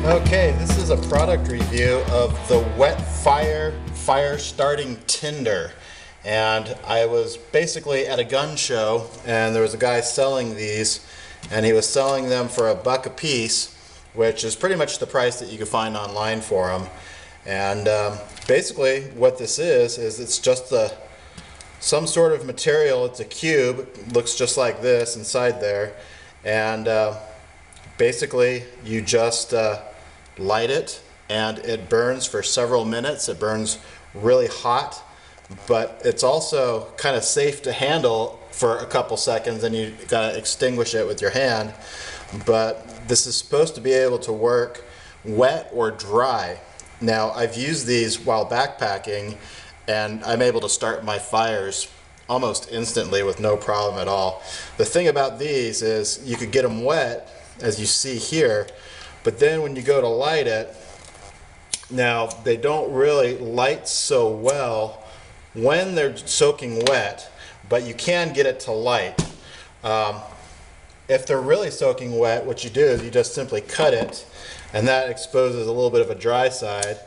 Okay, this is a product review of the Wetfire fire starting tinder. And I was basically at a gun show and there was a guy selling these, and he was selling them for $1 a piece, which is pretty much the price that you can find online for them. And basically what this is it's just some sort of material. It's a cube, looks just like this inside there, and basically you just light it and it burns for several minutes. It burns really hot, but it's also kind of safe to handle for a couple seconds, and you gotta extinguish it with your hand. But this is supposed to be able to work wet or dry. Now, I've used these while backpacking and I'm able to start my fires almost instantly with no problem at all. The thing about these is you could get them wet, as you see here, but then when you go to light it, now they don't really light so well when they're soaking wet, but you can get it to light. If they're really soaking wet, what you do is you just simply cut it, and that exposes a little bit of a dry side,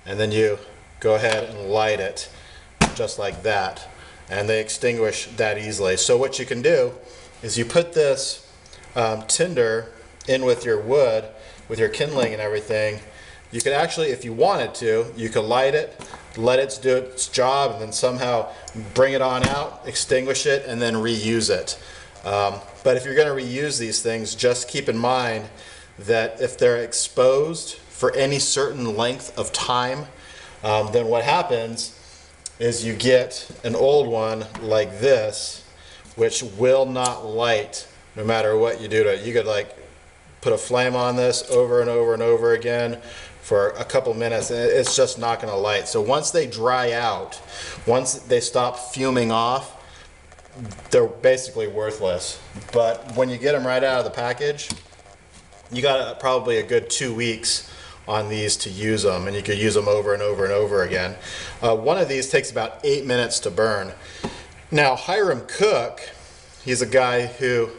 and then you go ahead and light it just like that, and they extinguish that easily. So what you can do is you put this tinder in with your wood, with your kindling and everything. You could actually, if you wanted to, you could light it, let it do its job, and then somehow bring it on out, extinguish it, and then reuse it. But if you're going to reuse these things, just keep in mind that if they're exposed for any certain length of time, then what happens is you get an old one like this, which will not light no matter what you do to it. You could like put a flame on this over and over and over again for a couple minutes, and it's just not going to light. So once they dry out, once they stop fuming off, they're basically worthless. But when you get them right out of the package, you got probably a good 2 weeks on these to use them, and you could use them over and over and over again. One of these takes about 8 minutes to burn. Now, Hiram Cook, he's a guy who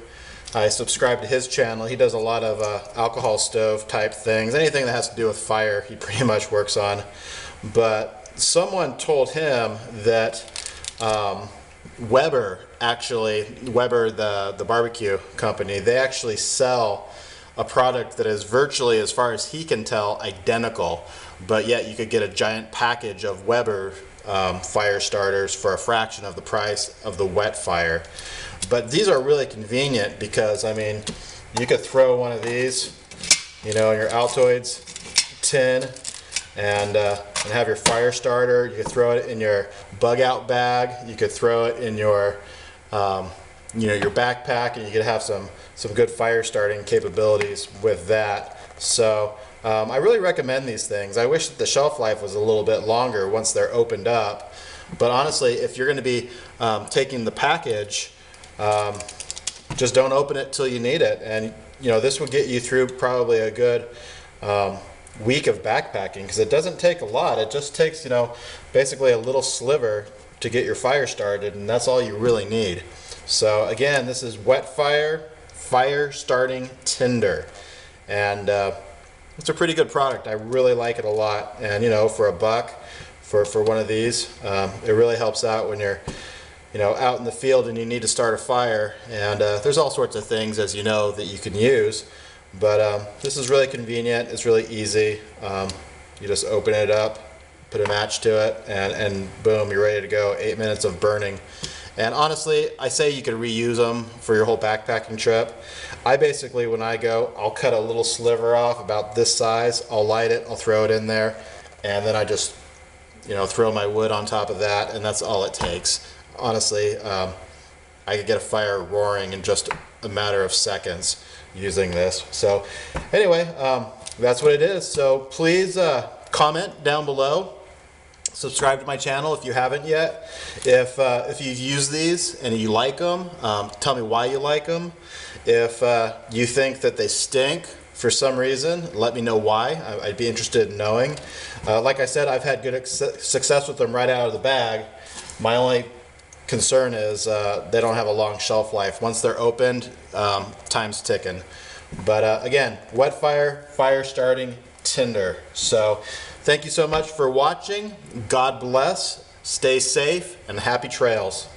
I subscribe to his channel. He does a lot of alcohol stove type things. Anything that has to do with fire, he pretty much works on. But someone told him that Weber, the barbecue company, they actually sell a product that is virtually, as far as he can tell, identical, but yet you could get a giant package of Weber fire starters for a fraction of the price of the Wetfire. But these are really convenient because, I mean, you could throw one of these, in your Altoids tin and have your fire starter. You could throw it in your bug out bag. You could throw it in your your backpack, and you could have some good fire starting capabilities with that. So I really recommend these things. I wish that the shelf life was a little bit longer once they're opened up, but honestly, if you're going to be taking the package, just don't open it till you need it, and this will get you through probably a good week of backpacking, because it doesn't take a lot. It just takes basically a little sliver to get your fire started, and that's all you really need. So again, this is Wetfire fire starting tinder, and it's a pretty good product. I really like it a lot, and for $1 for one of these, it really helps out when you're out in the field and you need to start a fire. And there's all sorts of things, as you know, that you can use, but this is really convenient. It's really easy. You just open it up, put a match to it, and boom, you're ready to go. 8 minutes of burning. And honestly, I say you could reuse them for your whole backpacking trip. I basically, when I go, I'll cut a little sliver off about this size, I'll light it, I'll throw it in there, and then I just throw my wood on top of that, and that's all it takes. Honestly, I could get a fire roaring in just a matter of seconds using this. So anyway, that's what it is. So please comment down below. Subscribe to my channel if you haven't yet. If you've used these and you like them, tell me why you like them. If you think that they stink for some reason, let me know why. I'd be interested in knowing. Like I said, I've had good success with them right out of the bag. My only concern is they don't have a long shelf life. Once they're opened, time's ticking. But again, Wetfire fire starting tinder. So thank you so much for watching. God bless, stay safe, and happy trails.